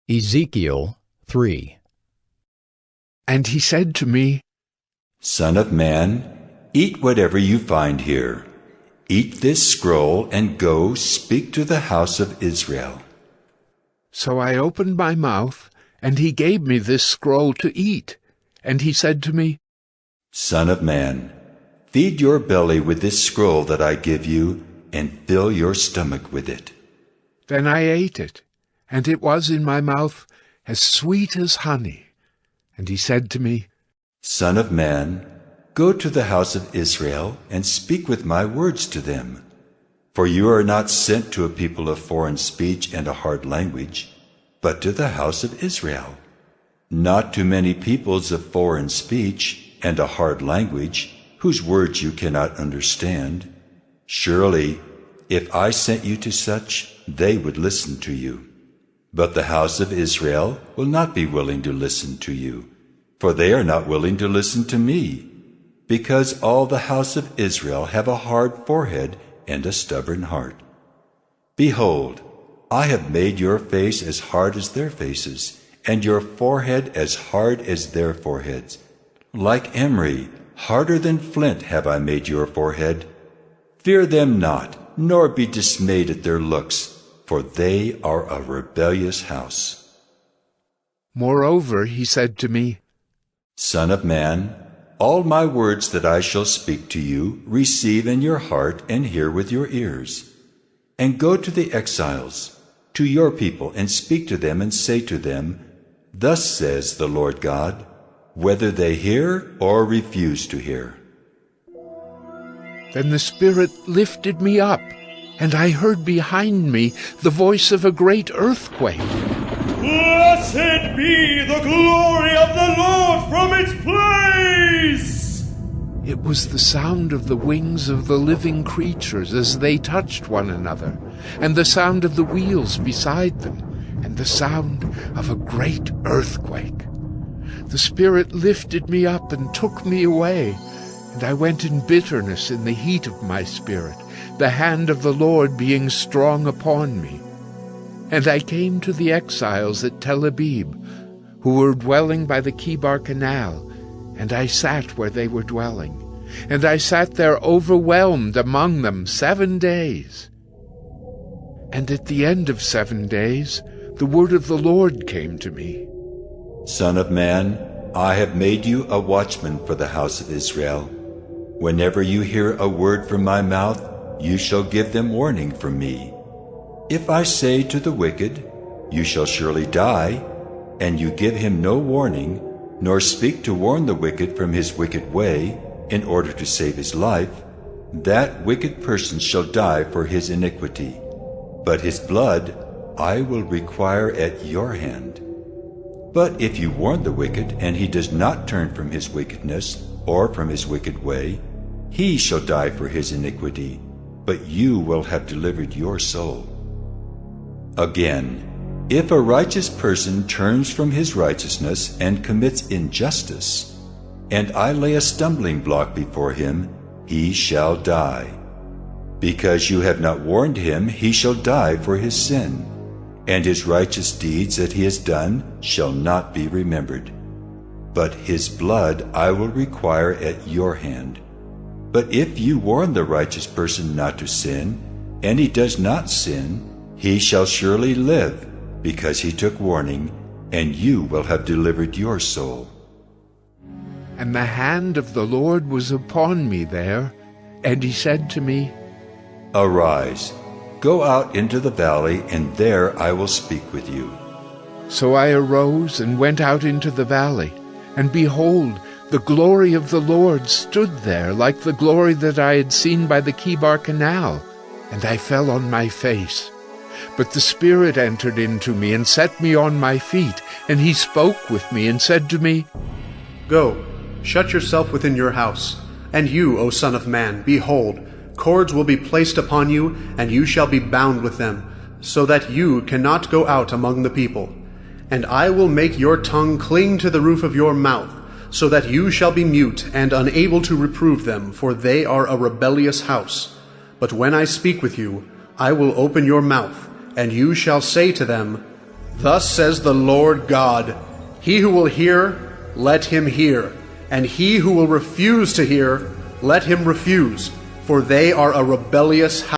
Ezekiel 3. And he said to me, Son of man, eat whatever you find here. Eat this scroll and go speak to the house of Israel. So I opened my mouth, and he gave me this scroll to eat. And he said to me, Son of man, feed your belly with this scroll that I give you, and fill your stomach with it. Then I ate it, and it was in my mouth as sweet as honey. And he said to me, Son of man, go to the house of Israel, and speak with my words to them. For you are not sent to a people of foreign speech and a hard language, but to the house of Israel. Not to many peoples of foreign speech and a hard language, whose words you cannot understand. Surely, if I sent you to such, they would listen to you. But the house of Israel will not be willing to listen to you, for they are not willing to listen to me, because all the house of Israel have a hard forehead and a stubborn heart. Behold, I have made your face as hard as their faces, and your forehead as hard as their foreheads. Like emery, harder than flint have I made your forehead. Fear them not, nor be dismayed at their looks, for they are a rebellious house. Moreover, he said to me, Son of man, all my words that I shall speak to you, receive in your heart and hear with your ears. And go to the exiles, to your people, and speak to them, and say to them, Thus says the Lord God, whether they hear or refuse to hear. Then the Spirit lifted me up, and I heard behind me the voice of a great earthquake. Blessed be the glory of the Lord from its place! It was the sound of the wings of the living creatures as they touched one another, and the sound of the wheels beside them, and the sound of a great earthquake. The Spirit lifted me up and took me away, and I went in bitterness in the heat of my spirit, the hand of the Lord being strong upon me. And I came to the exiles at Tel Abib, who were dwelling by the Kibar Canal, and I sat where they were dwelling. And I sat there overwhelmed among them 7 days. And at the end of 7 days, the word of the Lord came to me. Son of man, I have made you a watchman for the house of Israel. Whenever you hear a word from my mouth, you shall give them warning from me. If I say to the wicked, You shall surely die, and you give him no warning, nor speak to warn the wicked from his wicked way, in order to save his life, that wicked person shall die for his iniquity. But his blood I will require at your hand. But if you warn the wicked, and he does not turn from his wickedness, or from his wicked way, he shall die for his iniquity, but you will have delivered your soul. Again, if a righteous person turns from his righteousness and commits injustice, and I lay a stumbling block before him, he shall die. Because you have not warned him, he shall die for his sin, and his righteous deeds that he has done shall not be remembered. But his blood I will require at your hand. But if you warn the righteous person not to sin, and he does not sin, he shall surely live, because he took warning, and you will have delivered your soul. And the hand of the Lord was upon me there, and he said to me, Arise, go out into the valley, and there I will speak with you. So I arose and went out into the valley, and behold, the glory of the Lord stood there like the glory that I had seen by the Kibar Canal, and I fell on my face. But the Spirit entered into me and set me on my feet, and he spoke with me and said to me, Go, shut yourself within your house. And you, O Son of Man, behold, cords will be placed upon you, and you shall be bound with them, so that you cannot go out among the people. And I will make your tongue cling to the roof of your mouth, so that you shall be mute and unable to reprove them, for they are a rebellious house. But when I speak with you, I will open your mouth, and you shall say to them, Thus says the Lord God, he who will hear, let him hear, and he who will refuse to hear, let him refuse, for they are a rebellious house.